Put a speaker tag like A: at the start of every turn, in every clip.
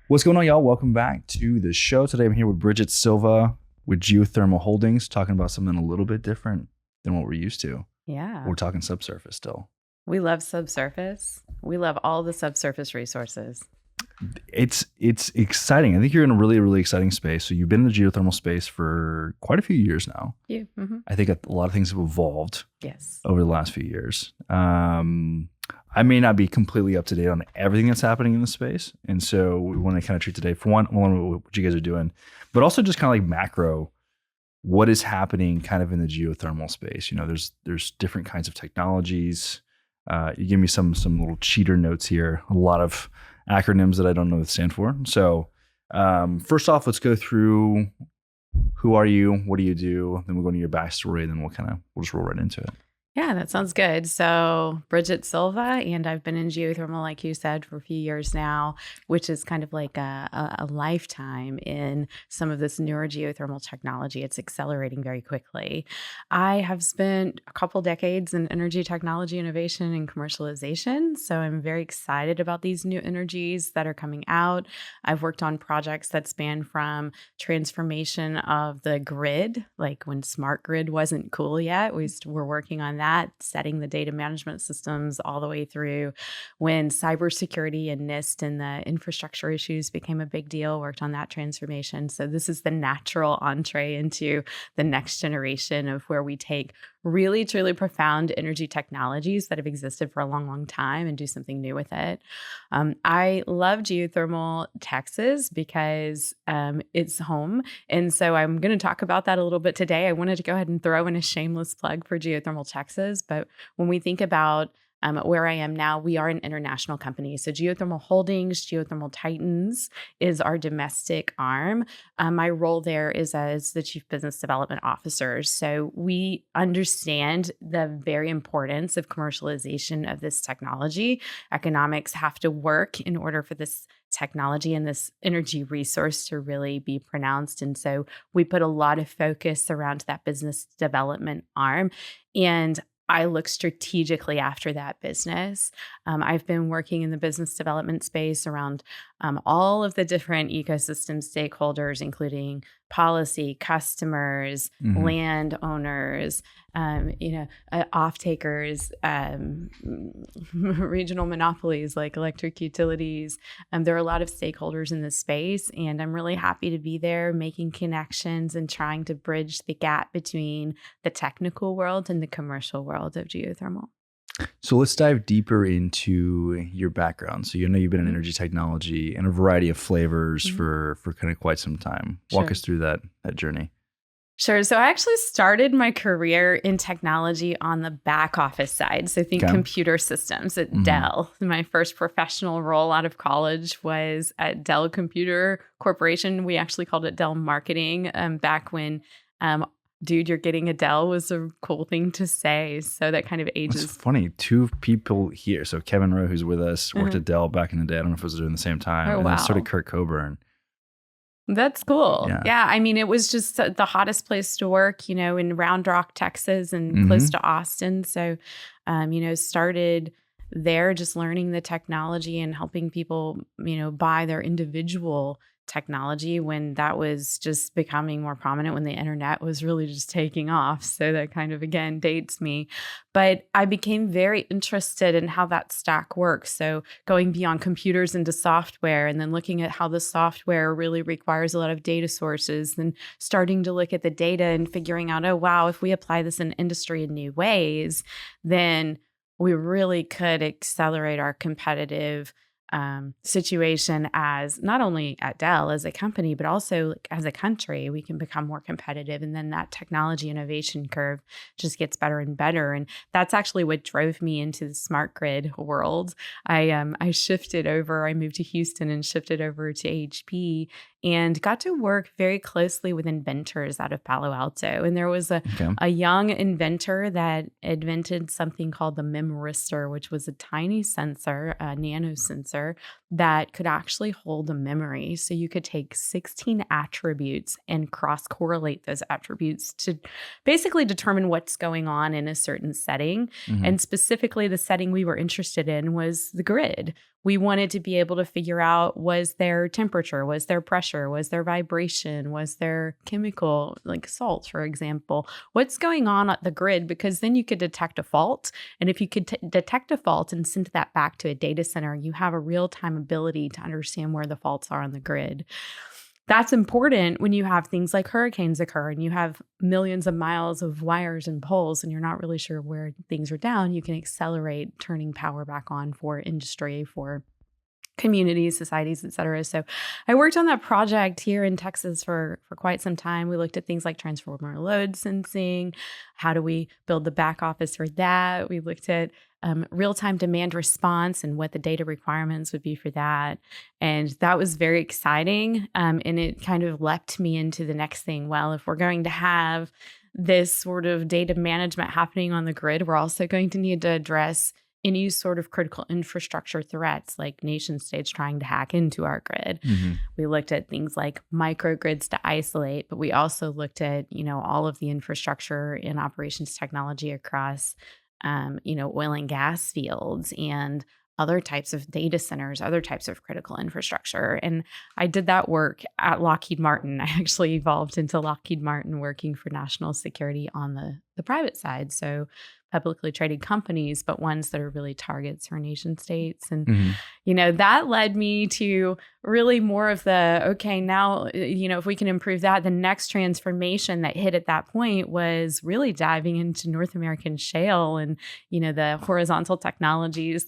A: What's going on, y'all? Welcome back to the show. Today I'm here with Bridget Silva with Geothermal Holdings, talking about something a little bit different than what we're used to.
B: Yeah.
A: We're talking subsurface still.
B: We love subsurface. We love all the subsurface resources.
A: It's exciting. I think you're in a really, really exciting space. So you've been in the geothermal space for quite a few years now.
B: Yeah. Mm-hmm.
A: I think a lot of things have evolved
B: Yes.
A: over the last few years. I may not be completely up to date on everything that's happening in the space. And so we want to kind of treat today for one, what you guys are doing, but also just kind of like macro, what is happening kind of in the geothermal space. You know, there's different kinds of technologies. You give me some little cheater notes here, a lot of acronyms that I don't know what they stand for. So first off, let's go through who are you, what do you do, then we'll go into your backstory, and then we'll just roll right into it.
B: Yeah, that sounds good. So Bridget Silva, and I've been in geothermal, like you said, for a few years now, which is kind of like a lifetime in some of this newer geothermal technology. It's accelerating very quickly. I have spent a couple decades in energy technology innovation and commercialization. So I'm very excited about these new energies that are coming out. I've worked on projects that span from transformation of the grid, like when smart grid wasn't cool yet. We're working on that, setting the data management systems all the way through when cybersecurity and NIST and the infrastructure issues became a big deal, worked on that transformation. So this is the natural entree into the next generation of where we take really, truly profound energy technologies that have existed for a long, long time and do something new with it. I love geothermal Texas because it's home. And so I'm going to talk about that a little bit today. I wanted to go ahead and throw in a shameless plug for Geothermal Texas. But when we think about where I am now, we are an international company. So Geothermal Holdings, Geothermal Titans is our domestic arm. My role there is as the Chief Business Development Officer. So we understand the very importance of commercialization of this technology. Economics have to work in order for this technology and this energy resource to really be pronounced. And so we put a lot of focus around that business development arm. And I look strategically after that business. I've been working in the business development space around all of the different ecosystem stakeholders, including policy, customers, landowners, off-takers, regional monopolies like electric utilities. There are a lot of stakeholders in this space, and I'm really happy to be there making connections and trying to bridge the gap between the technical world and the commercial world of geothermal.
A: So let's dive deeper into your background. So you know you've been in energy technology in a variety of flavors for kind of quite some time. Walk us through that journey.
B: Sure. So I actually started my career in technology on the back office side. So think computer systems at Dell. My first professional role out of college was at Dell Computer Corporation. We actually called it Dell Marketing back when dude, you're getting a Dell was a cool thing to say. So that kind of ages.
A: It's funny. Two people here. So Kevin Rowe, who's with us, worked at Dell back in the day. I don't know if it was doing the same time. And then so did Kurt Coburn.
B: That's cool. Yeah. I mean, it was just the hottest place to work, in Round Rock, Texas, and close to Austin. So, started there just learning the technology and helping people, buy their individual technology when that was just becoming more prominent, when the internet was really just taking off. So that kind of, again, dates me. But I became very interested in how that stack works. So going beyond computers into software, and then looking at how the software really requires a lot of data sources, and starting to look at the data and figuring out, oh, wow, if we apply this in industry in new ways, then we really could accelerate our competitive situation as not only at Dell as a company, but also as a country. We can become more competitive. And then that technology innovation curve just gets better and better. And that's actually what drove me into the smart grid world. I shifted over, I moved to Houston and shifted over to HP and got to work very closely with inventors out of Palo Alto. And there was a young inventor that invented something called the memoristor, which was a tiny sensor, a nano sensor that could actually hold a memory. So you could take 16 attributes and cross-correlate those attributes to basically determine what's going on in a certain setting. And specifically the setting we were interested in was the grid, We wanted to be able to figure out, was there temperature, was there pressure, was there vibration, was there chemical, like salt, for example? What's going on at the grid? Because then you could detect a fault. And if you could detect a fault and send that back to a data center, you have a real-time ability to understand where the faults are on the grid. That's important when you have things like hurricanes occur and you have millions of miles of wires and poles and you're not really sure where things are down. You can accelerate turning power back on for industry, for communities, societies, et cetera. So I worked on that project here in Texas for quite some time. We looked at things like transformer load sensing. How do we build the back office for that? We looked at real-time demand response and what the data requirements would be for that. And that was very exciting. And it kind of leapt me into the next thing. Well, if we're going to have this sort of data management happening on the grid, we're also going to need to address any sort of critical infrastructure threats, like nation states trying to hack into our grid.
A: Mm-hmm.
B: We looked at things like microgrids to isolate, but we also looked at, all of the infrastructure and operations technology across, oil and gas fields and other types of data centers, other types of critical infrastructure. And I did that work at Lockheed Martin. I actually evolved into Lockheed Martin working for national security on the private side. So publicly traded companies, but ones that are really targets for nation states. And, that led me to really more of the, okay, now, if we can improve that, the next transformation that hit at that point was really diving into North American shale and, the horizontal technologies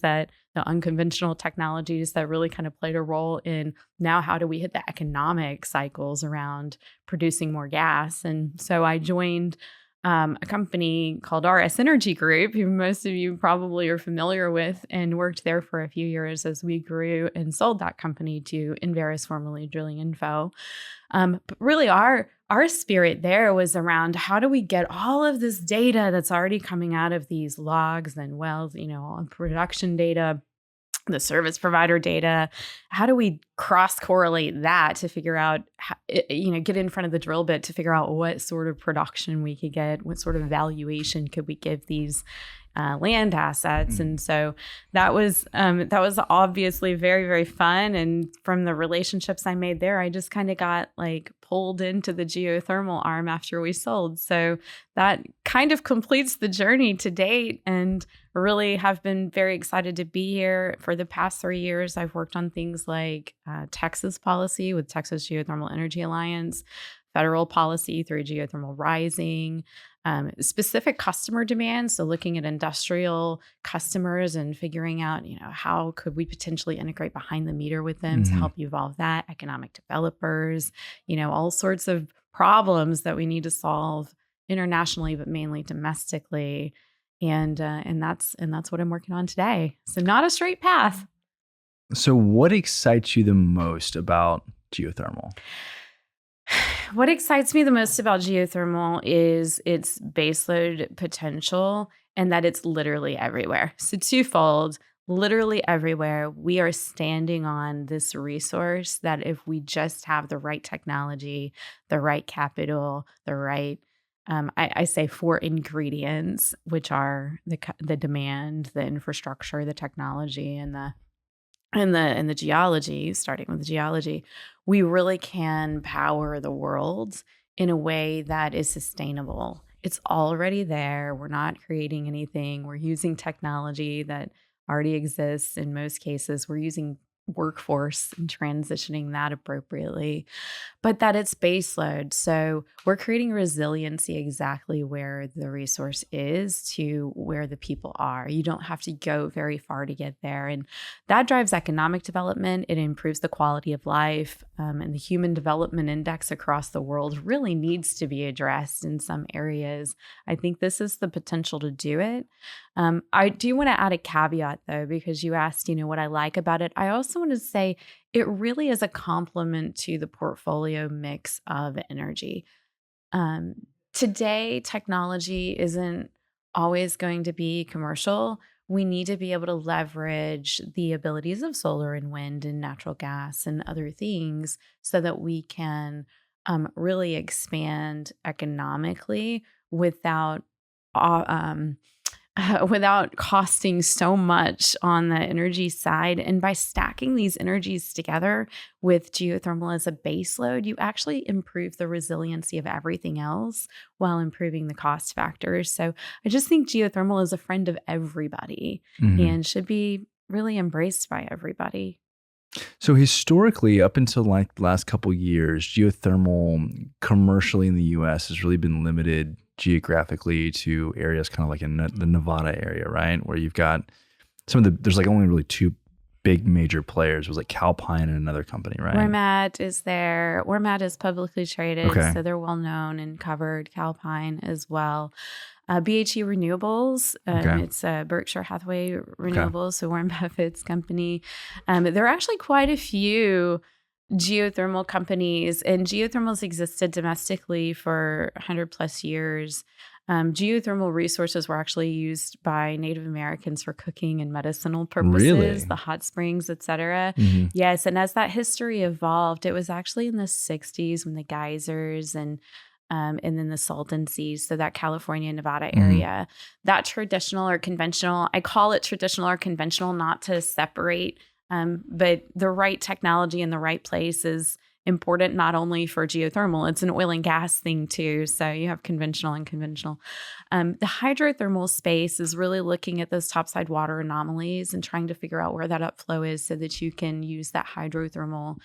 B: the unconventional technologies that really kind of played a role in now how do we hit the economic cycles around producing more gas. And so I joined a company called RS Energy Group, who most of you probably are familiar with, and worked there for a few years as we grew and sold that company to Inveris, formerly Drilling Info. But really our spirit there was around how do we get all of this data that's already coming out of these logs and wells, production data, the service provider data. How do we cross correlate that to figure out, get in front of the drill bit to figure out what sort of production we could get, what sort of valuation could we give these land assets. And so that was obviously very, very fun. And from the relationships I made there, I just kind of got pulled into the geothermal arm after we sold. So that kind of completes the journey to date, and really have been very excited to be here. For the past 3 years, I've worked on things like Texas policy with Texas Geothermal Energy Alliance, federal policy through Geothermal Rising, specific customer demands. So looking at industrial customers and figuring out, how could we potentially integrate behind the meter with them to help evolve that, economic developers, all sorts of problems that we need to solve internationally, but mainly domestically. And that's what I'm working on today. So not a straight path.
A: So what excites you the most about geothermal?
B: What excites me the most about geothermal is its baseload potential and that it's literally everywhere. So twofold, literally everywhere. We are standing on this resource that if we just have the right technology, the right capital, the right I say 4 ingredients, which are the demand, the infrastructure, the technology, and the geology, starting with the geology, we really can power the world in a way that is sustainable. It's already there. We're not creating anything. We're using technology that already exists in most cases. We're using workforce and transitioning that appropriately, but that it's baseload. So we're creating resiliency exactly where the resource is to where the people are. You don't have to go very far to get there. And that drives economic development. It improves the quality of life. And the Human Development Index across the world really needs to be addressed in some areas. I think this is the potential to do it. I do want to add a caveat, though, because you asked, what I like about it. I also want to say it really is a complement to the portfolio mix of energy. Today, technology isn't always going to be commercial. We need to be able to leverage the abilities of solar and wind and natural gas and other things so that we can really expand economically without without costing so much on the energy side. And by stacking these energies together with geothermal as a base load, you actually improve the resiliency of everything else while improving the cost factors. So I just think geothermal is a friend of everybody and should be really embraced by everybody.
A: So historically, up until like the last couple years, geothermal commercially in the U.S. has really been limited geographically to areas kind of like in the Nevada area, right? Where you've got there's like only really two big major players. It was like Calpine and another company, right?
B: Ormat is there. Ormat is publicly traded,
A: Okay.
B: so they're well known and covered. Calpine as well. BHE Renewables, it's Berkshire Hathaway Renewables, so Warren Buffett's company. There are actually quite a few geothermal companies, and geothermals existed domestically for 100 plus years. Geothermal resources were actually used by Native Americans for cooking and medicinal purposes,
A: Really?
B: the hot springs, etc. Yes, and as that history evolved, it was actually in the 60s when the geysers and then the Salton Seas, so that California, Nevada area, that traditional or conventional, I call it traditional or conventional not to separate, but the right technology in the right place is important not only for geothermal, it's an oil and gas thing too. So you have conventional and conventional. The hydrothermal space is really looking at those topside water anomalies and trying to figure out where that upflow is so that you can use that hydrothermal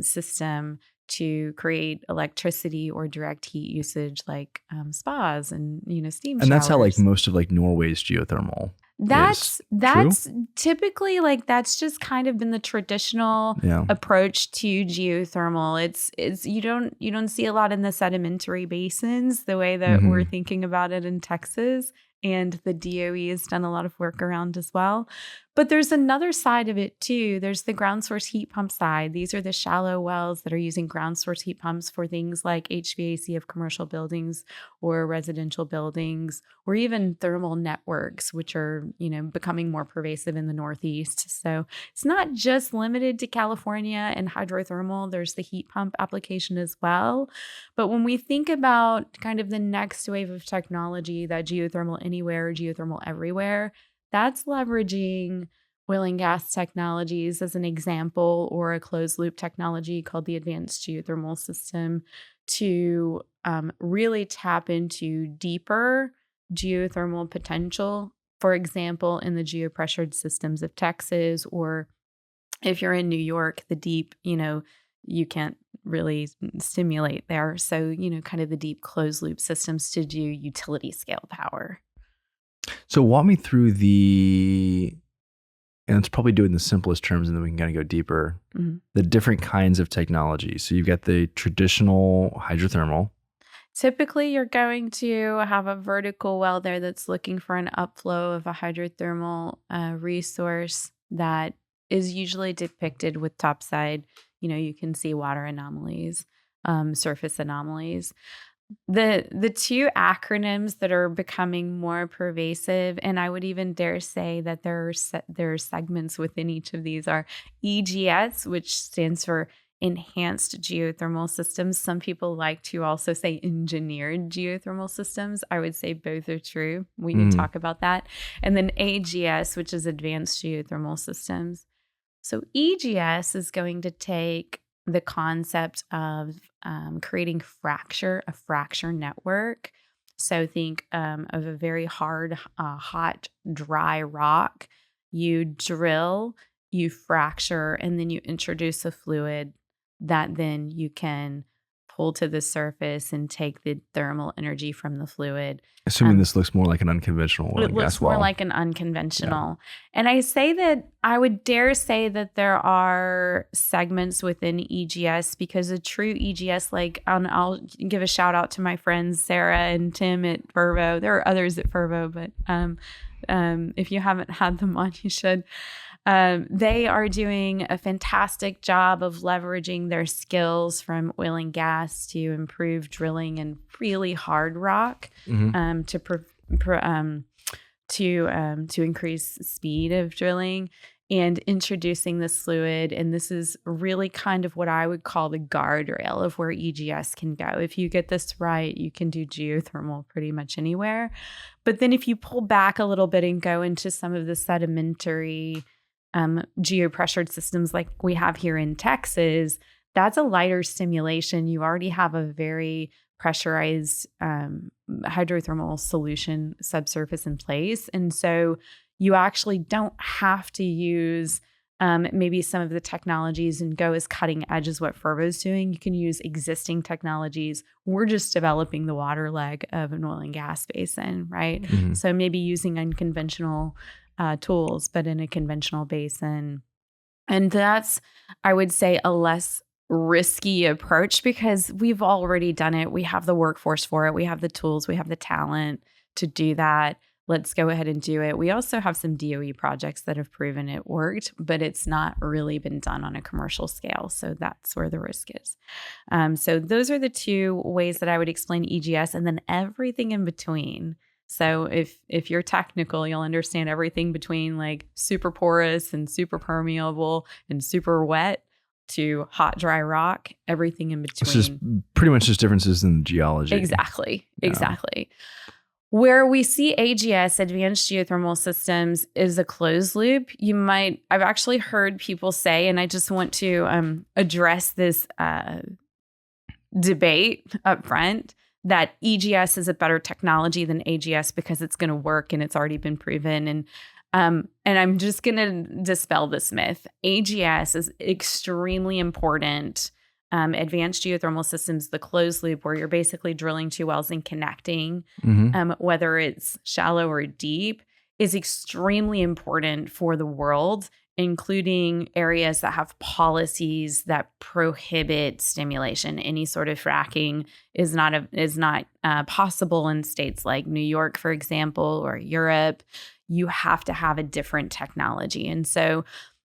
B: system to create electricity or direct heat usage, like spas and steam showers.
A: And that's how like most of like Norway's geothermal.
B: That's typically like that's just kind of been the traditional approach to geothermal. It's you don't see a lot in the sedimentary basins the way that we're thinking about it in Texas. And the DOE has done a lot of work around as well. But there's another side of it too. There's the ground source heat pump side. These are the shallow wells that are using ground source heat pumps for things like HVAC of commercial buildings or residential buildings, or even thermal networks, which are, becoming more pervasive in the Northeast. So it's not just limited to California and hydrothermal. There's the heat pump application as well. But when we think about kind of the next wave of technology, that geothermal anywhere, geothermal everywhere, that's leveraging oil and gas technologies as an example, or a closed loop technology called the advanced geothermal system to really tap into deeper geothermal potential. For example, in the geopressured systems of Texas, or if you're in New York, the deep, you can't really stimulate there. So, kind of the deep closed loop systems to do utility scale power.
A: So walk me through and let's probably do it in the simplest terms, and then we can kind of go deeper, the different kinds of technology. So you've got the traditional hydrothermal.
B: Typically, you're going to have a vertical well there that's looking for an upflow of a hydrothermal resource that is usually depicted with topside. You can see water anomalies, surface anomalies. The two acronyms that are becoming more pervasive, and I would even dare say that there are segments within each of these, are AGS, which stands for Enhanced Geothermal Systems. Some people like to also say Engineered Geothermal Systems. I would say both are true. We can talk about that. And then AGS, which is Advanced Geothermal Systems. So EGS is going to take the concept of creating a fracture network. So think of a very hard, hot, dry rock. You drill, you fracture, and then you introduce a fluid that then you can pull to the surface and take the thermal energy from the fluid.
A: Assuming this looks more like an unconventional oil and gas well. It looks
B: more like an unconventional. Yeah. And I would dare say that there are segments within EGS, because a true EGS, I'll give a shout out to my friends Sarah and Tim at Fervo. There are others at Fervo, but if you haven't had them on, you should. They are doing a fantastic job of leveraging their skills from oil and gas to improve drilling in really hard rock, to increase speed of drilling. and introducing this fluid. And this is really kind of what I would call the guardrail of where EGS can go. If you get this right, you can do geothermal pretty much anywhere. But then if you pull back a little bit and go into some of the sedimentary geopressured systems like we have here in Texas, that's a lighter stimulation. You already have a very pressurized hydrothermal solution subsurface in place. And so you actually don't have to use maybe some of the technologies and go as cutting edge as what Fervo's doing. You can use existing technologies. We're just developing the water leg of an oil and gas basin, right?
A: Mm-hmm.
B: So maybe using unconventional tools, but in a conventional basin. And that's, I would say, a less risky approach because we've already done it. We have the workforce for it. We have the tools. We have the talent to do that. Let's go ahead and do it. We also have some DOE projects that have proven it worked, but it's not really been done on a commercial scale. So that's where the risk is. So those are the two ways that I would explain EGS, and then everything in between. So if you're technical, you'll understand everything between like super porous and super permeable and super wet to hot, dry rock, everything in between.
A: It's just pretty much just differences in geology.
B: Exactly. Where we see AGS, advanced geothermal systems, is a closed loop. I've actually heard people say, and I just want to address this debate up front, that EGS is a better technology than AGS because it's going to work and it's already been proven. And I'm just going to dispel this myth. AGS is extremely important. Advanced geothermal systems, the closed loop, where you're basically drilling two wells and connecting, whether it's shallow or deep, is extremely important for the world, including areas that have policies that prohibit stimulation. Any sort of fracking is not possible in states like New York, for example, or Europe. You have to have a different technology. And so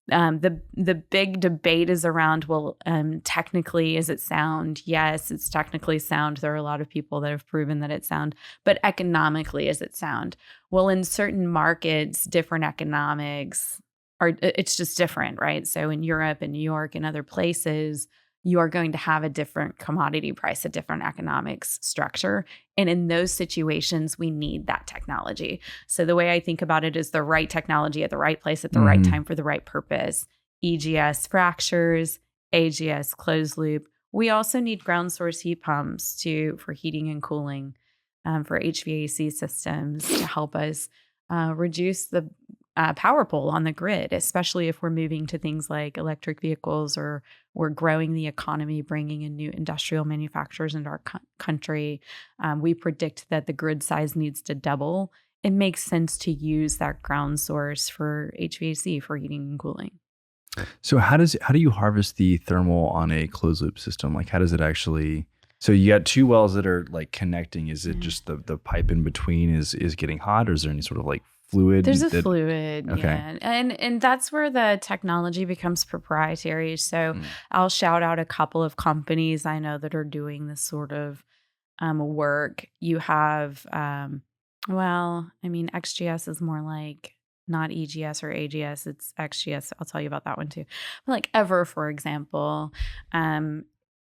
B: the big debate is around, well, technically, is it sound? Yes, it's technically sound. There are a lot of people that have proven that it's sound, but economically, is it sound? Well, in certain markets, different economics it's just different, right? So in Europe and New York and other places, you are going to have a different commodity price, a different economics structure. And in those situations, we need that technology. So the way I think about it is the right technology at the right place at the right time for the right purpose. EGS fractures, AGS closed loop. We also need ground source heat pumps for heating and cooling, for HVAC systems to help us reduce the power pull on the grid, especially if we're moving to things like electric vehicles or we're growing the economy, bringing in new industrial manufacturers into our country. We predict that the grid size needs to double. It makes sense to use that ground source for HVAC, for heating and cooling.
A: So how do you harvest the thermal on a closed loop system? Like, how does it actually? So you got two wells that are like connecting. Is it just the pipe in between is getting hot, or is there any sort of like fluid?
B: There's a fluid, okay. Yeah. And that's where the technology becomes proprietary. So I'll shout out a couple of companies I know that are doing this sort of work. You have, XGS is more like not EGS or AGS, it's XGS. I'll tell you about that one too. But like Ever, for example,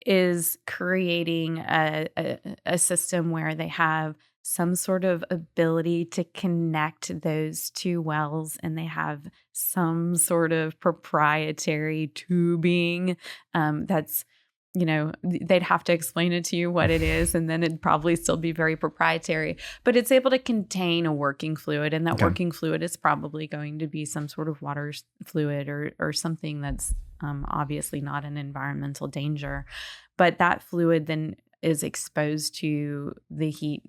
B: is creating a system where they have some sort of ability to connect those two wells, and they have some sort of proprietary tubing that's, they'd have to explain it to you what it is, and then it'd probably still be very proprietary, but it's able to contain a working fluid, and that working fluid is probably going to be some sort of water fluid or something that's obviously not an environmental danger, but that fluid then is exposed to the heat,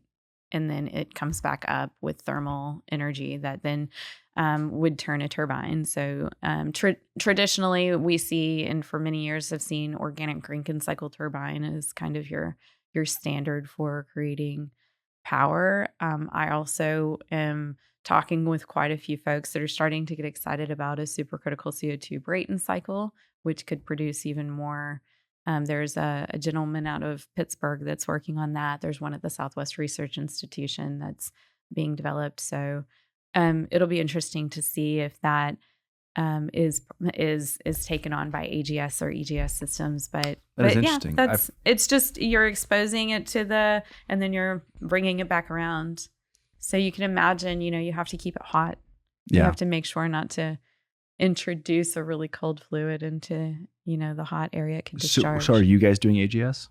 B: and then it comes back up with thermal energy that then would turn a turbine. So traditionally we see, and for many years have seen, organic Rankine cycle turbine as kind of your standard for creating power. I also am talking with quite a few folks that are starting to get excited about a supercritical CO2 Brayton cycle, which could produce even more. There's a gentleman out of Pittsburgh that's working on that. There's one at the Southwest Research Institution that's being developed. So it'll be interesting to see if that is taken on by AGS or EGS systems. But
A: is
B: yeah,
A: interesting.
B: It's just you're exposing it to and then you're bringing it back around. So you can imagine, you have to keep it hot. You have to make sure not to introduce a really cold fluid into, the hot area it can discharge.
A: So are you guys doing AGS?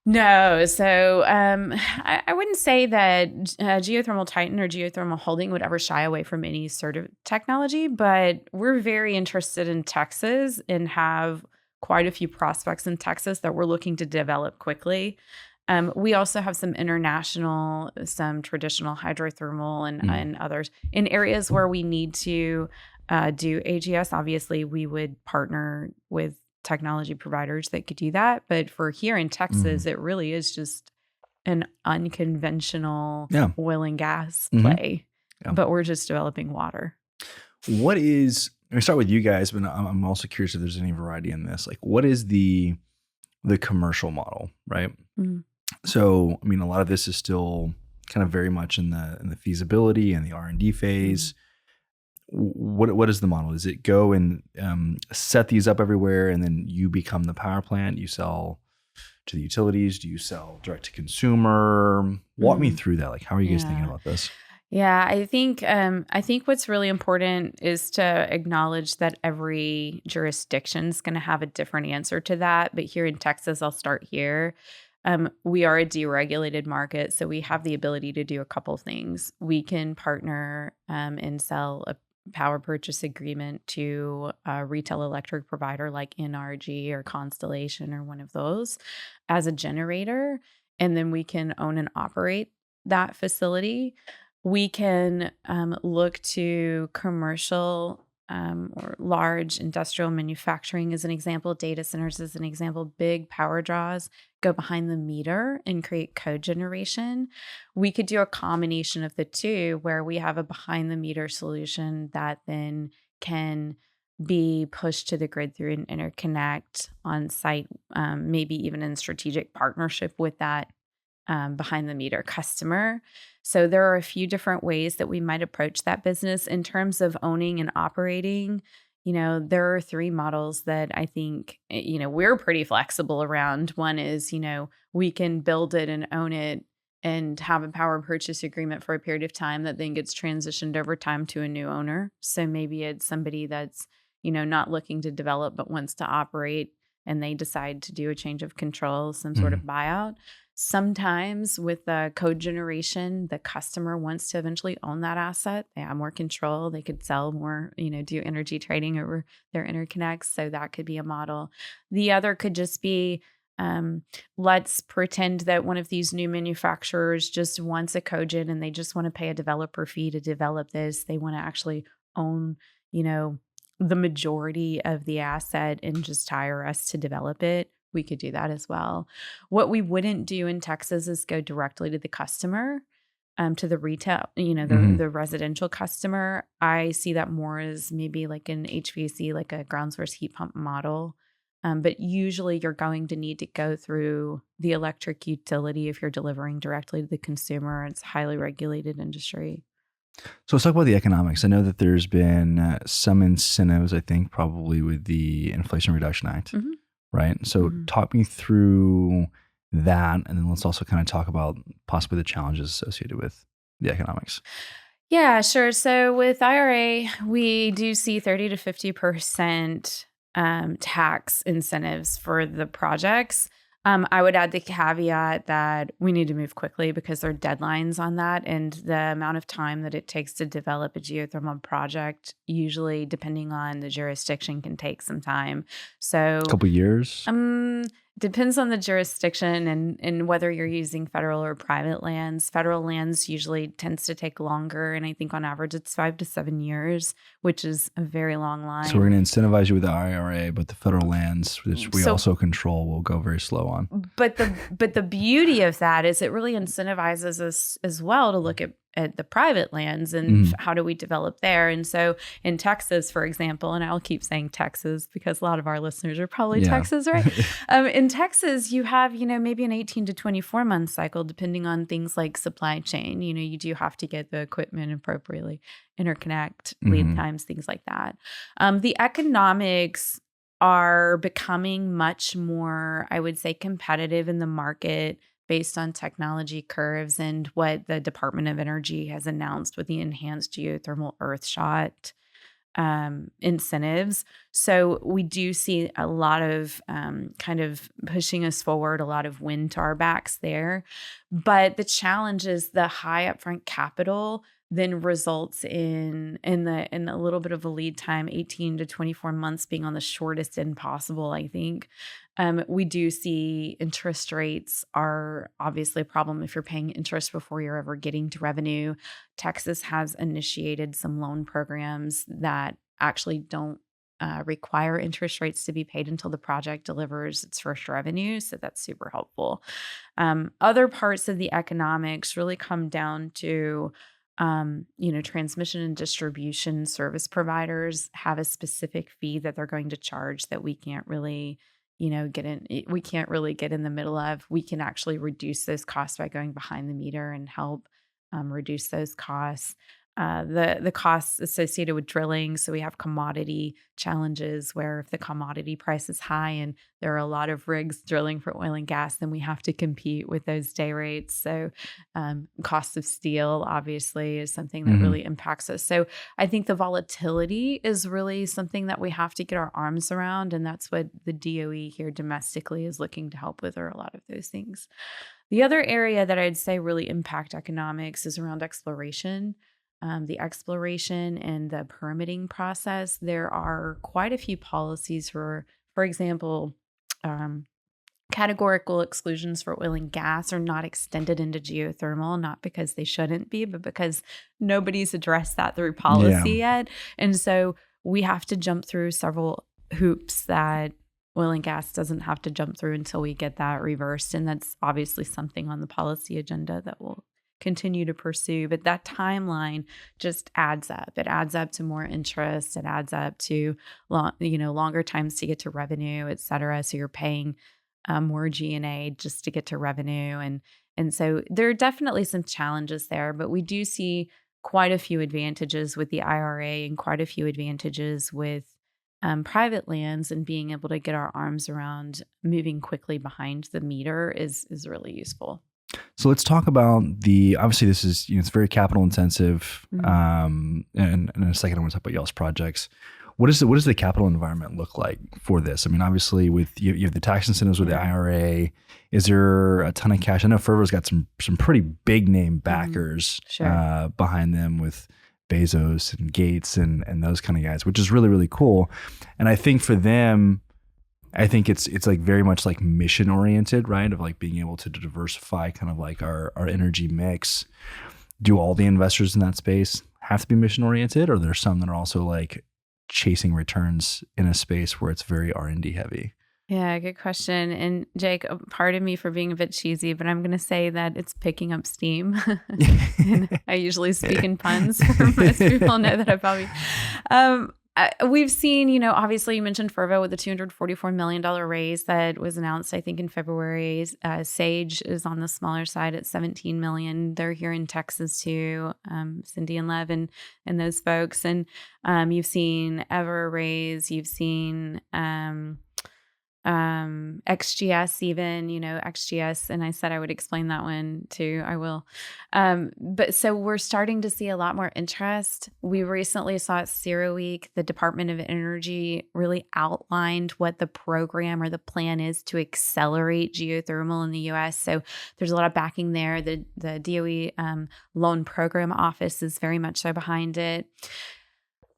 B: No. So I wouldn't say that Geothermal Titan or Geothermal Holding would ever shy away from any sort of technology, but we're very interested in Texas and have quite a few prospects in Texas that we're looking to develop quickly. We also have some international, some traditional hydrothermal and others in areas where we need to do AGS. Obviously, we would partner with technology providers that could do that. But for here in Texas, it really is just an unconventional oil and gas play. Yeah. But we're just developing water.
A: Let me start with you guys, but I'm also curious if there's any variety in this. Like, what is the commercial model, right? So, I mean, a lot of this is still kind of very much in the feasibility and the R&D phase. What is the model? Does it go and set these up everywhere and then you become the power plant? You sell to the utilities? Do you sell direct to consumer? Walk me through that. Like, how are you guys thinking about this?
B: Yeah, I think what's really important is to acknowledge that every jurisdiction is going to have a different answer to that. But here in Texas, I'll start here. We are a deregulated market, so we have the ability to do a couple things. We can partner and sell a power purchase agreement to a retail electric provider like NRG or Constellation or one of those as a generator, and then we can own and operate that facility. We can look to commercial or large industrial manufacturing as an example, data centers as an example, big power draws, go behind the meter and create cogeneration. We could do a combination of the two where we have a behind the meter solution that then can be pushed to the grid through an interconnect on site, maybe even in strategic partnership with that behind the meter customer. So there are a few different ways that we might approach that business in terms of owning and operating. There are three models that I think, we're pretty flexible around. One is, we can build it and own it and have a power purchase agreement for a period of time that then gets transitioned over time to a new owner. So maybe it's somebody that's, not looking to develop but wants to operate, and they decide to do a change of control, some sort of buyout. Sometimes with the cogeneration, the customer wants to eventually own that asset. They have more control. They could sell more, do energy trading over their interconnects. So that could be a model. The other could just be, let's pretend that one of these new manufacturers just wants a cogen and they just want to pay a developer fee to develop this. They want to actually own, the majority of the asset and just hire us to develop it. We could do that as well. What we wouldn't do in Texas is go directly to the customer, to the retail, the residential customer. I see that more as maybe like an HVAC, like a ground source heat pump model. But usually you're going to need to go through the electric utility if you're delivering directly to the consumer. It's a highly regulated industry.
A: So let's talk about the economics. I know that there's been some incentives, I think, probably with the Inflation Reduction Act. Right. So talk me through that. And then let's also kind of talk about possibly the challenges associated with the economics.
B: Yeah, sure. So with IRA, we do see 30 to 50% tax incentives for the projects. I would add the caveat that we need to move quickly because there are deadlines on that. And the amount of time that it takes to develop a geothermal project, usually depending on the jurisdiction, can take some time. So
A: a couple of years?
B: Depends on the jurisdiction and whether you're using federal or private lands. Federal lands usually tends to take longer. And I think on average, it's 5 to 7 years, which is a very long line.
A: So we're going to incentivize you with the IRA, but the federal lands, which we also control, will go very slow on.
B: But the beauty of that is it really incentivizes us as well to look at at the private lands and how do we develop there. And so in Texas, for example, and I'll keep saying Texas because a lot of our listeners are probably Texas, right? In Texas, you have, maybe an 18 to 24 month cycle, depending on things like supply chain. You do have to get the equipment appropriately, interconnect, lead times, things like that. The economics are becoming much more, I would say, competitive in the market based on technology curves and what the Department of Energy has announced with the enhanced geothermal earthshot incentives. So we do see a lot of kind of pushing us forward, a lot of wind to our backs there. But the challenge is the high upfront capital then results in a little bit of a lead time, 18 to 24 months being on the shortest end possible, I think. We do see interest rates are obviously a problem if you're paying interest before you're ever getting to revenue. Texas has initiated some loan programs that actually don't require interest rates to be paid until the project delivers its first revenue. So that's super helpful. Other parts of the economics really come down to transmission and distribution service providers have a specific fee that they're going to charge that we can't really, we can't really get in the middle of. We can actually reduce those costs by going behind the meter and help reduce those costs. The costs associated with drilling. So we have commodity challenges where if the commodity price is high and there are a lot of rigs drilling for oil and gas, then we have to compete with those day rates. So cost of steel obviously is something that really impacts us. So I think the volatility is really something that we have to get our arms around. And that's what the DOE here domestically is looking to help with, or a lot of those things. The other area that I'd say really impact economics is around exploration. The exploration and the permitting process. There are quite a few policies for example, categorical exclusions for oil and gas are not extended into geothermal, not because they shouldn't be, but because nobody's addressed that through policy yet. And so we have to jump through several hoops that oil and gas doesn't have to jump through until we get that reversed. And that's obviously something on the policy agenda that will continue to pursue, but that timeline just adds up. It adds up to more interest. It adds up to longer times to get to revenue, et cetera. So you're paying more G&A just to get to revenue, and so there are definitely some challenges there. But we do see quite a few advantages with the IRA and quite a few advantages with private lands, and being able to get our arms around moving quickly behind the meter is really useful.
A: So let's talk about obviously this is, it's very capital intensive. And in a second, I want to talk about y'all's projects. What does the capital environment look like for this? I mean, obviously with you have the tax incentives with the IRA. Is there a ton of cash? I know Fervo's got some pretty big name backers behind them with Bezos and Gates and those kind of guys, which is really, really cool. And I think for them, I think it's like very much like mission oriented, right? Of like being able to diversify kind of like our energy mix. Do all the investors in that space have to be mission oriented, or there's some that are also like chasing returns in a space where it's very R&D heavy?
B: Yeah, good question. And Jake, pardon me for being a bit cheesy, but I'm going to say that it's picking up steam. And I usually speak in puns. Most people know that I probably... we've seen, obviously you mentioned Fervo with the $244 million raise that was announced, I think, in February. Sage is on the smaller side at $17 million. They're here in Texas too, Cindy and Lev and those folks. And you've seen Ever raise, you've seen XGS even, XGS, and I said I would explain that one too. I will. But so we're starting to see a lot more interest. We recently saw at CERAWeek, the Department of Energy really outlined what the program or the plan is to accelerate geothermal in the US. So there's a lot of backing there. The DOE Loan Program Office is very much so behind it.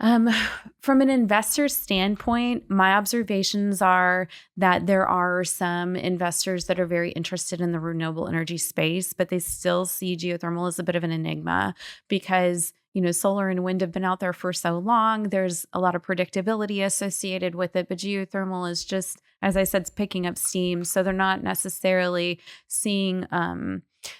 B: From an investor standpoint, my observations are that there are some investors that are very interested in the renewable energy space, but they still see geothermal as a bit of an enigma because, solar and wind have been out there for so long. There's a lot of predictability associated with it, but geothermal is just, as I said, it's picking up steam. So they're not necessarily seeing,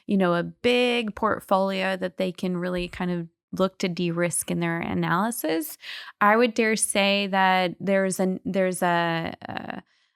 B: a big portfolio that they can really kind of look to de-risk in their analysis. I would dare say that there's an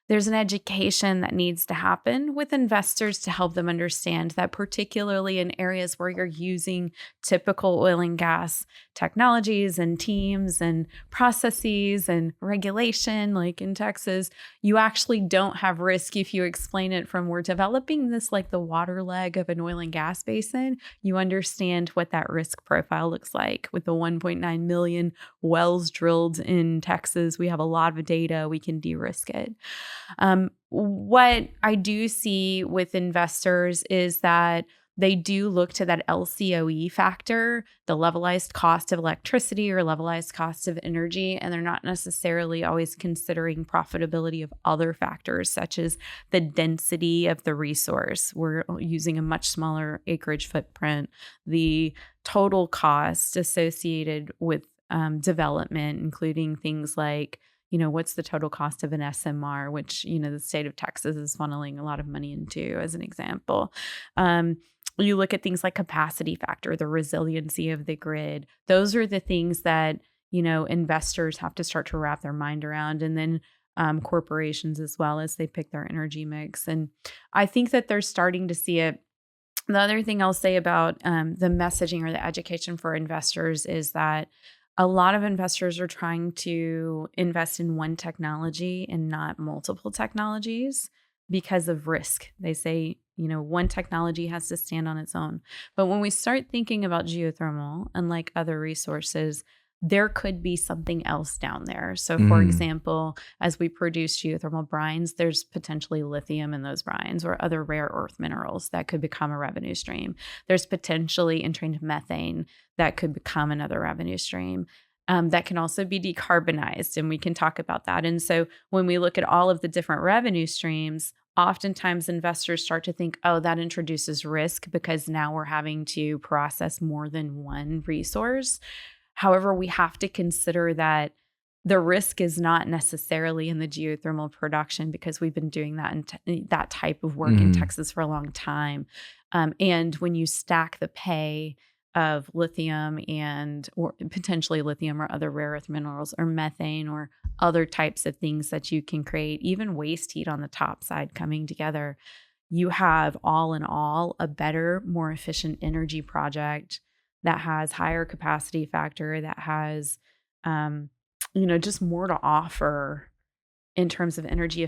B: education that needs to happen with investors to help them understand that, particularly in areas where you're using typical oil and gas technologies and teams and processes and regulation, like in Texas, you actually don't have risk if you explain it from we're developing this like the water leg of an oil and gas basin. You understand what that risk profile looks like. With the 1.9 million wells drilled in Texas, we have a lot of data. We can de-risk it. What I do see with investors is that they do look to that LCOE factor, the levelized cost of electricity or levelized cost of energy, and they're not necessarily always considering profitability of other factors, such as the density of the resource. We're using a much smaller acreage footprint, the total cost associated with development, including things like what's the total cost of an SMR, which, the state of Texas is funneling a lot of money into, as an example. You look at things like capacity factor, the resiliency of the grid. Those are the things that, investors have to start to wrap their mind around. And then corporations as well, as they pick their energy mix. And I think that they're starting to see it. The other thing I'll say about the messaging or the education for investors is that a lot of investors are trying to invest in one technology and not multiple technologies because of risk. They say, one technology has to stand on its own. But when we start thinking about geothermal, unlike other resources, there could be something else down there. So for example, as we produce geothermal brines, there's potentially lithium in those brines or other rare earth minerals that could become a revenue stream. There's potentially entrained methane that could become another revenue stream. That can also be decarbonized, and we can talk about that. And so when we look at all of the different revenue streams, oftentimes investors start to think, oh, that introduces risk because now we're having to process more than one resource. However, we have to consider that the risk is not necessarily in the geothermal production, because we've been doing that that type of work in Texas for a long time. And when you stack the pay of lithium or potentially lithium or other rare earth minerals or methane or other types of things that you can create, even waste heat on the top side coming together, you have all in all a better, more efficient energy project that has higher capacity factor, that has, just more to offer in terms of energy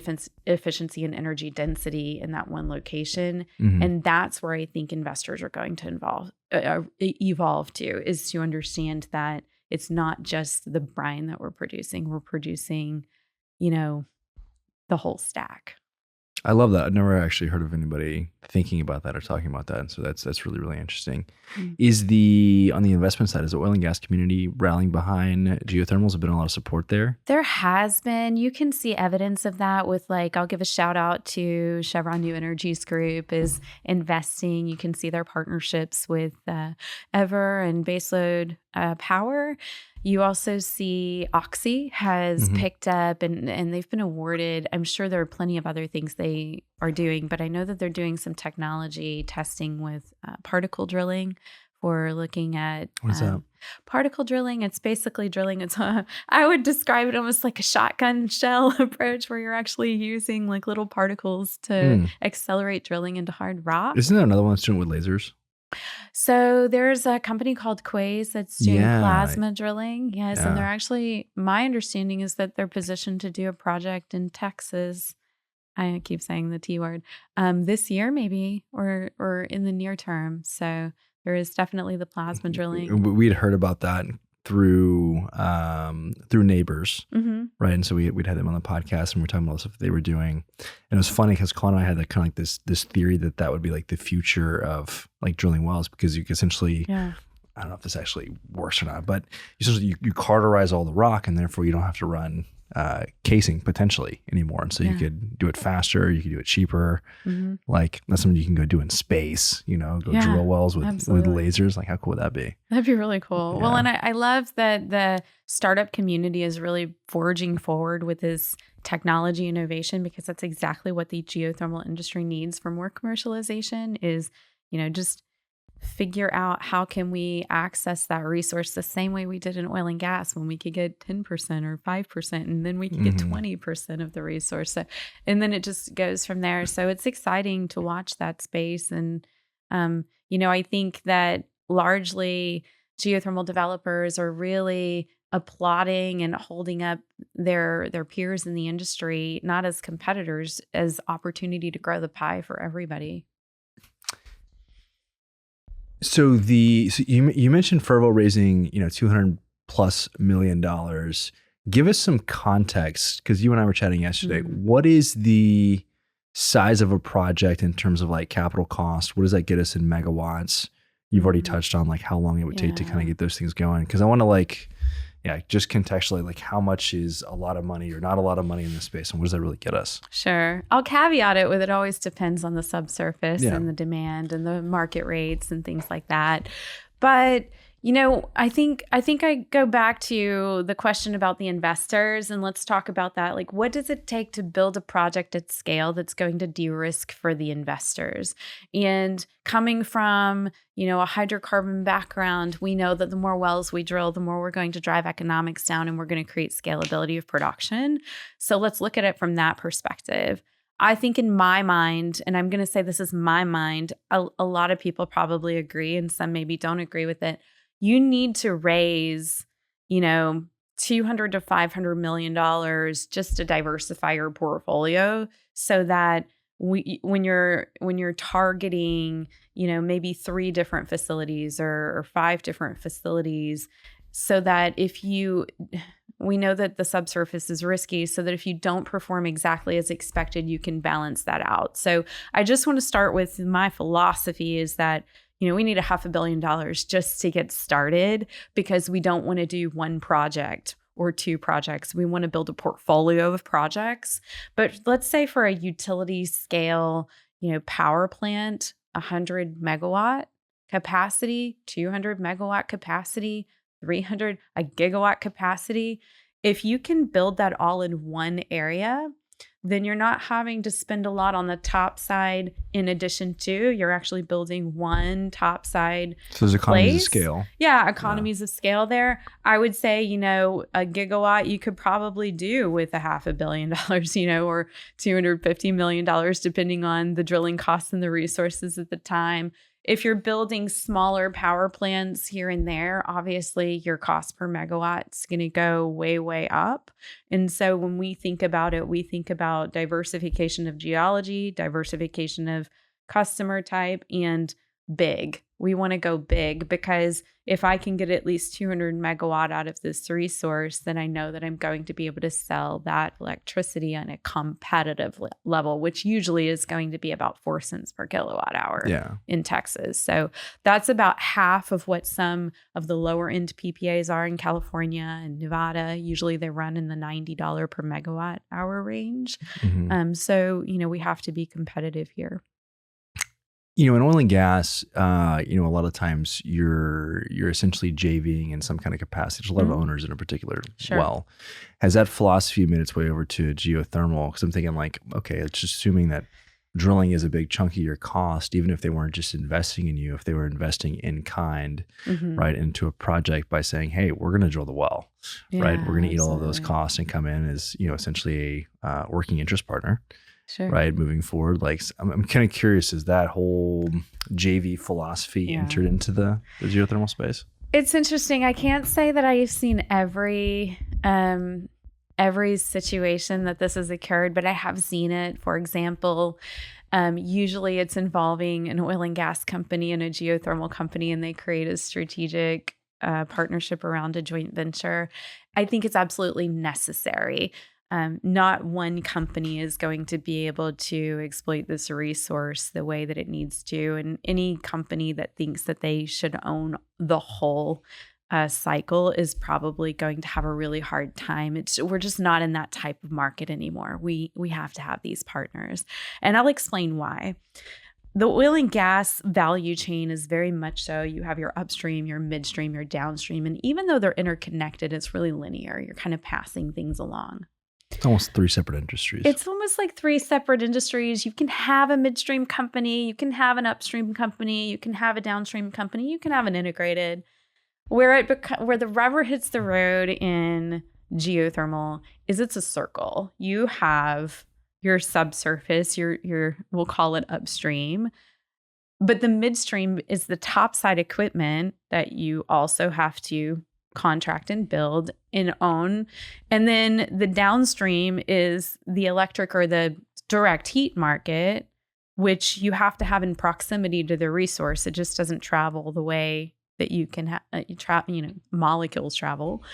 B: efficiency and energy density in that one location. And that's where I think investors are going to evolve to, is to understand that it's not just the brine that we're producing. We're producing, the whole stack.
A: I love that. I've never actually heard of anybody thinking about that or talking about that. And so that's really, really interesting. Is on the investment side, is the oil and gas community rallying behind geothermals? Have been a lot of support there?
B: There has been. You can see evidence of that with, I'll give a shout out to Chevron New Energies Group is investing. You can see their partnerships with Ever and Baseload Power. You also see Oxy has picked up and they've been awarded. I'm sure there are plenty of other things they are doing, but I know that they're doing some technology testing with particle drilling for looking at
A: what is that?
B: Particle drilling. It's basically drilling. I would describe it almost like a shotgun shell approach, where you're actually using like little particles to accelerate drilling into hard rock.
A: Isn't there another one that's doing it with lasers?
B: So there's a company called Quaise that's doing plasma drilling. Yes. And they're actually, my understanding is that they're positioned to do a project in Texas. I keep saying the T word, this year maybe, or in the near term. So there is definitely the plasma drilling.
A: We'd heard about that through neighbors, right? And so we'd had them on the podcast, and we were talking about the stuff they were doing. And it was funny because Colin and I had kind of like this theory that would be like the future of like drilling wells, because you could essentially, I don't know if this actually works or not, but essentially you cauterize all the rock, and therefore you don't have to run casing potentially anymore. And so you could do it faster, you could do it cheaper. Like that's something you can go do in space, drill wells with lasers. Like how cool would that be?
B: That'd be really cool. Yeah. Well, and I love that the startup community is really forging forward with this technology innovation, because that's exactly what the geothermal industry needs for more commercialization is, just figure out how can we access that resource the same way we did in oil and gas when we could get 10% or 5% and then we could get 20% of the resource. So, and then it just goes from there. So it's exciting to watch that space. And, I think that largely geothermal developers are really applauding and holding up their peers in the industry, not as competitors, as opportunity to grow the pie for everybody.
A: So you mentioned Fervo raising, $200+ million. Give us some context, because you and I were chatting yesterday. What is the size of a project in terms of like capital cost? What does that get us in megawatts? You've already touched on like how long it would take to kind of get those things going. Because I want to just contextually, like how much is a lot of money or not a lot of money in this space, and what does that really get us?
B: Sure. I'll caveat it with it always depends on the subsurface and the demand and the market rates and things like that. But I think I go back to the question about the investors, and let's talk about that. Like, what does it take to build a project at scale that's going to de-risk for the investors? And coming from, a hydrocarbon background, we know that the more wells we drill, the more we're going to drive economics down and we're going to create scalability of production. So let's look at it from that perspective. I think in my mind, and I'm going to say this is my mind, a lot of people probably agree and some maybe don't agree with it. You need to raise, $200 to $500 million just to diversify your portfolio, so that when you're targeting, maybe 3 different facilities or 5 different facilities, so that we know that the subsurface is risky, so that if you don't perform exactly as expected, you can balance that out. So I just want to start with my philosophy is that we need $500 million just to get started, because we don't want to do one project or 2 projects. We want to build a portfolio of projects. But let's say for a utility scale, power plant, 100 megawatt capacity, 200 megawatt capacity, 300, a gigawatt capacity. If you can build that all in one area, then you're not having to spend a lot on the top side in addition to, you're actually building one top side. So
A: there's economies of scale.
B: Yeah, economies of scale there. I would say, a gigawatt you could probably do with $500 million, or $250 million, depending on the drilling costs and the resources at the time. If you're building smaller power plants here and there, obviously your cost per megawatt is going to go way, way up. And so when we think about it, we think about diversification of geology, diversification of customer type, and big. We want to go big, because if I can get at least 200 megawatt out of this resource, then I know that I'm going to be able to sell that electricity on a competitive level, which usually is going to be about 4 cents per kilowatt hour in Texas. So that's about half of what some of the lower end PPAs are in California and Nevada. Usually they run in the $90 per megawatt hour range. So, we have to be competitive here.
A: In oil and gas, a lot of times you're essentially JVing in some kind of capacity. There's a lot of owners in a particular well. Has that philosophy made its way over to geothermal? Because I'm thinking like, okay, it's just assuming that drilling is a big chunk of your cost, even if they weren't just investing in you, if they were investing in kind, right, into a project by saying, hey, we're going to drill the well, right? We're going to eat all of those costs and come in as, essentially a working interest partner. Right, moving forward. Like, I'm kind of curious, is that whole JV philosophy entered into the geothermal space?
B: It's interesting. I can't say that I've seen every situation that this has occurred, but I have seen it. For example, usually it's involving an oil and gas company and a geothermal company, and they create a strategic partnership around a joint venture. I think it's absolutely necessary. Not one company is going to be able to exploit this resource the way that it needs to. And any company that thinks that they should own the whole cycle is probably going to have a really hard time. We're just not in that type of market anymore. We have to have these partners. And I'll explain why. The oil and gas value chain is very much so. You have your upstream, your midstream, your downstream. And even though they're interconnected, it's really linear. You're kind of passing things along.
A: It's almost three separate industries.
B: It's almost like three separate industries. You can have a midstream company, you can have an upstream company, you can have a downstream company, you can have an integrated. Where the rubber hits the road in geothermal is it's a circle. You have your subsurface, your we'll call it upstream, but the midstream is the topside equipment that you also have to contract and build and own. And then the downstream is the electric or the direct heat market, which you have to have in proximity to the resource. It just doesn't travel the way that you can molecules travel.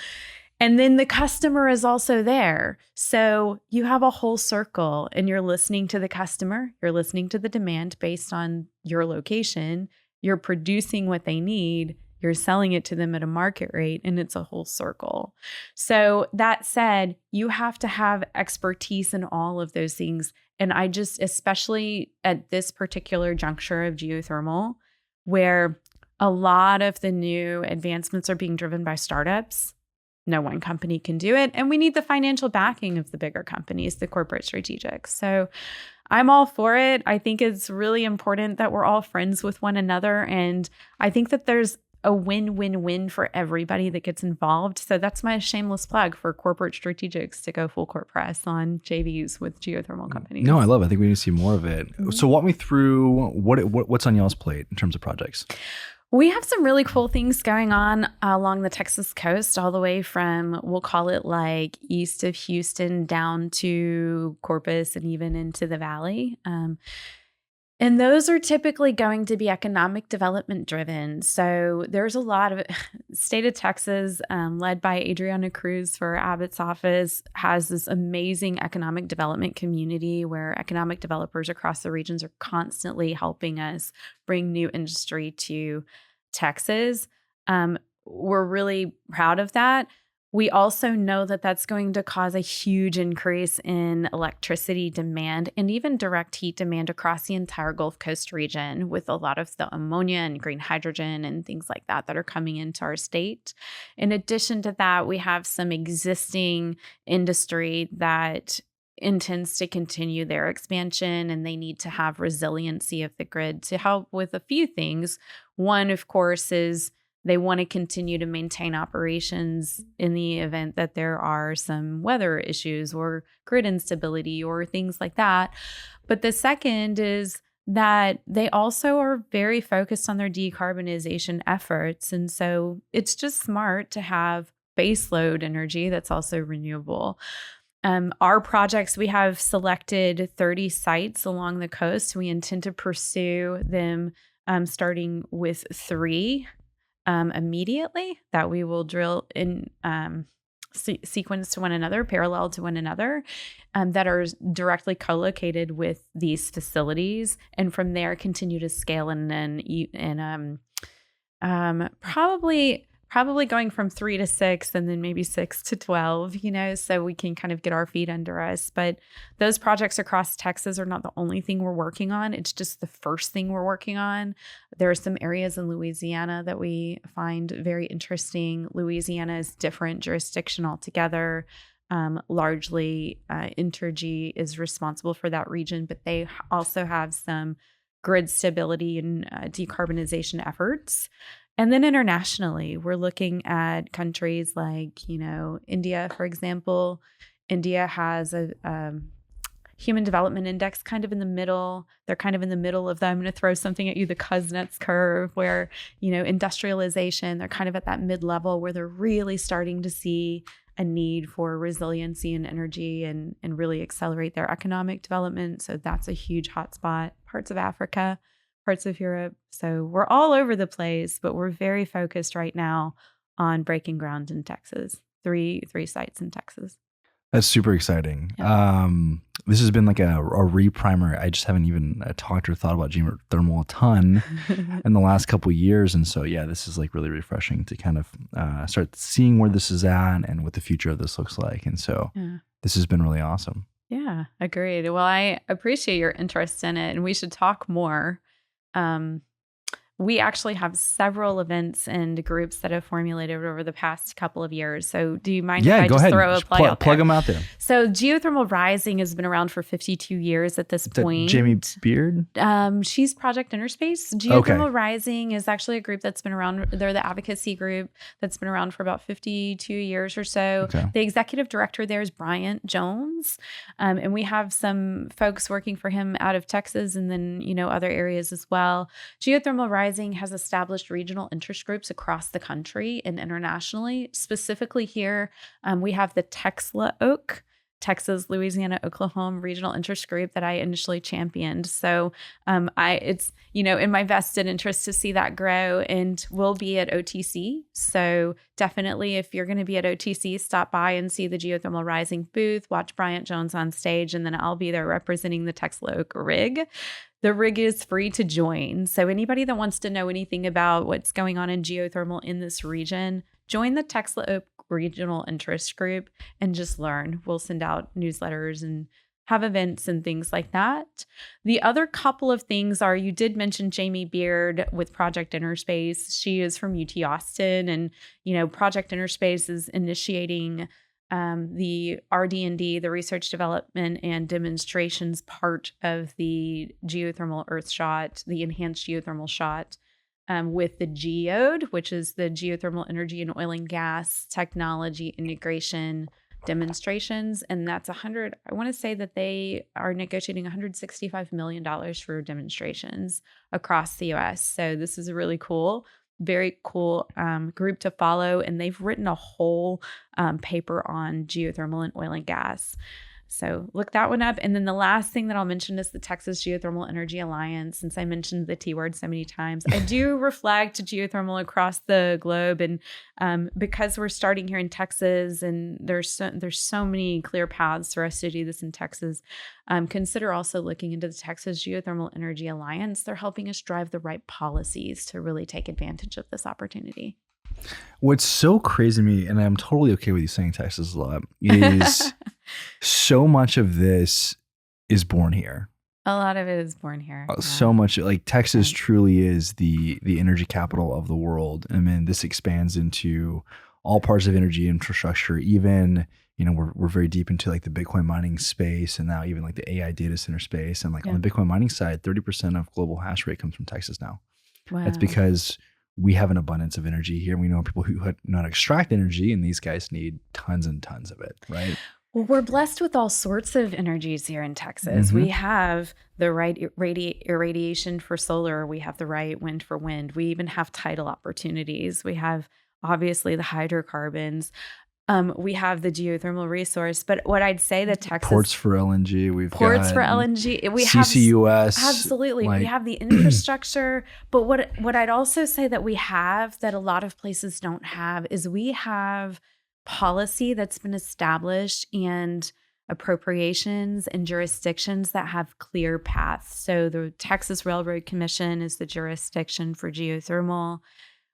B: And then the customer is also there. So you have a whole circle and you're listening to the customer, you're listening to the demand based on your location, you're producing what they need, you're selling it to them at a market rate, and it's a whole circle. So that said, you have to have expertise in all of those things. And I just, especially at this particular juncture of geothermal, where a lot of the new advancements are being driven by startups, no one company can do it. And we need the financial backing of the bigger companies, the corporate strategics. So I'm all for it. I think it's really important that we're all friends with one another. And I think that there's a win-win-win for everybody that gets involved. So that's my shameless plug for corporate strategics to go full court press on JVs with geothermal companies.
A: No, I love it. I think we need to see more of it. Mm-hmm. So walk me through what's on y'all's plate in terms of projects.
B: We have some really cool things going on along the Texas coast, all the way from, we'll call it like east of Houston down to Corpus and even into the valley. And those are typically going to be economic development driven. So there's a lot of state of Texas, led by Adriana Cruz for Abbott's office, has this amazing economic development community where economic developers across the regions are constantly helping us bring new industry to Texas. We're really proud of that. We also know that that's going to cause a huge increase in electricity demand and even direct heat demand across the entire Gulf Coast region, with a lot of the ammonia and green hydrogen and things like that are coming into our state. In addition to that, we have some existing industry that intends to continue their expansion, and they need to have resiliency of the grid to help with a few things. One, of course, is they want to continue to maintain operations in the event that there are some weather issues or grid instability or things like that. But the second is that they also are very focused on their decarbonization efforts. And so it's just smart to have baseload energy that's also renewable. Our projects, we have selected 30 sites along the coast. We intend to pursue them starting with 3 immediately that we will drill in sequence to one another, parallel to one another, that are directly co-located with these facilities, and from there continue to scale and then probably going from 3 to 6 and then maybe 6 to 12, so we can kind of get our feet under us. But those projects across Texas are not the only thing we're working on. It's just the first thing we're working on. There are some areas in Louisiana that we find very interesting. Louisiana is different jurisdiction altogether. Largely, Entergy is responsible for that region, but they also have some grid stability and decarbonization efforts. And then internationally, we're looking at countries like, India, for example. India has a human development index kind of in the middle. They're kind of in the middle of I'm going to throw something at you, the Kuznets curve, where, industrialization, they're kind of at that mid-level where they're really starting to see a need for resiliency and energy and really accelerate their economic development. So that's a huge hotspot. Parts of Africa, parts of Europe. So we're all over the place, but we're very focused right now on breaking ground in Texas. Three sites in Texas.
A: That's super exciting.
B: Yeah.
A: This has been like a reprimer. I just haven't even talked or thought about geothermal a ton in the last couple of years. And so, yeah, this is like really refreshing to kind of start seeing where this is at and what the future of this looks like. And so This has been really awesome.
B: Yeah, agreed. Well, I appreciate your interest in it, and we should talk more. we actually have several events and groups that have formulated over the past couple of years. So do you mind if I
A: go
B: just
A: ahead.
B: throw a plug out there?
A: Plug them out there.
B: So Geothermal Rising has been around for 52 years at this point.
A: Jamie Beard?
B: She's Project Interspace. Geothermal Rising is actually a group that's been around. They're the advocacy group that's been around for about 52 years or so.
A: Okay.
B: The executive director there is Bryant Jones. And we have some folks working for him out of Texas and then, other areas as well. Geothermal Rising has established regional interest groups across the country and internationally. Specifically here, we have the Texla-Oak, Texas, Louisiana, Oklahoma regional interest group that I initially championed. So it's, in my vested interest to see that grow, and we'll be at OTC. So definitely if you're going to be at OTC, stop by and see the Geothermal Rising booth, watch Bryant Jones on stage, and then I'll be there representing the Texla-Oak rig. The rig is free to join. So anybody that wants to know anything about what's going on in geothermal in this region, join the Texla-Oak Regional Interest Group and just learn. We'll send out newsletters and have events and things like that. The other couple of things are, you did mention Jamie Beard with Project Interspace. She is from UT Austin, and Project Interspace is initiating the RD&D, the research development and demonstrations part of the geothermal earth shot, the enhanced geothermal shot, with the Geode, which is the geothermal energy and oil and gas technology integration demonstrations. And that's I want to say that they are negotiating $165 million for demonstrations across the US. So this is a really cool, very cool group to follow. And they've written a whole paper on geothermal and oil and gas. So look that one up. And then the last thing that I'll mention is the Texas Geothermal Energy Alliance. Since I mentioned the T word so many times, I do reflect geothermal across the globe. And because we're starting here in Texas and there's so many clear paths for us to do this in Texas, consider also looking into the Texas Geothermal Energy Alliance. They're helping us drive the right policies to really take advantage of this opportunity.
A: What's so crazy to me, and I'm totally okay with you saying Texas a lot, is so much of this is born here.
B: A lot of it is born here.
A: So much, like Texas truly is the energy capital of the world. I mean, this expands into all parts of energy infrastructure. Even, we're very deep into like the Bitcoin mining space, and now even like the AI data center space. And like on the Bitcoin mining side, 30% of global hash rate comes from Texas now.
B: Wow.
A: That's because we have an abundance of energy here. We know people who know how to extract energy, and these guys need tons and tons of it, right?
B: Well, we're blessed with all sorts of energies here in Texas.
A: Mm-hmm.
B: We have the right irradiation for solar. We have the right wind for wind. We even have tidal opportunities. We have obviously the hydrocarbons. We have the geothermal resource. But what I'd say that Texas...
A: Ports for LNG. We've
B: ports
A: got
B: for LNG. We
A: CCUS.
B: have... Absolutely. We have the infrastructure. But what I'd also say that we have that a lot of places don't have is we have policy that's been established and appropriations and jurisdictions that have clear paths. So the Texas Railroad Commission is the jurisdiction for geothermal.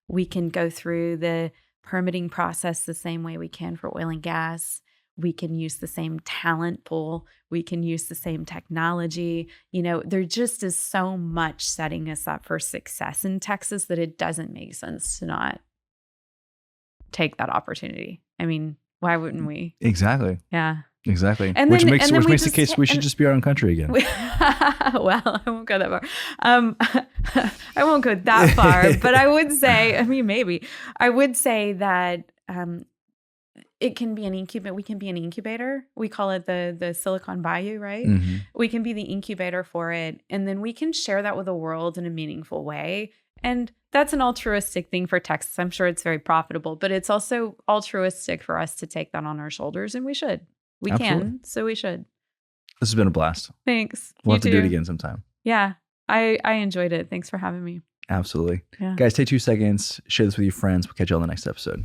B: We can go through the permitting process the same way we can for oil and gas. We can use the same talent pool. We can use the same technology. There just is so much setting us up for success in Texas that it doesn't make sense to not take that opportunity. I mean, why wouldn't we?
A: Exactly.
B: Yeah.
A: Exactly.
B: And
A: which
B: then,
A: makes the case we should just be our own country again.
B: Well, I won't go that far. I won't go that far, but I would say, maybe. I would say that it can be an incubator. We can be an incubator. We call it the Silicon Bayou, right?
A: Mm-hmm.
B: We can be the incubator for it. And then we can share that with the world in a meaningful way. And that's an altruistic thing for Texas. I'm sure it's very profitable, but it's also altruistic for us to take that on our shoulders. And we should. We
A: Absolutely.
B: can, so we should.
A: This has been a blast.
B: Thanks.
A: We'll
B: You
A: have to
B: too.
A: do it again sometime.
B: Yeah, I enjoyed it. Thanks for having me.
A: Absolutely.
B: Yeah.
A: Guys, take 2 seconds. Share this with your friends. We'll catch you on the next episode.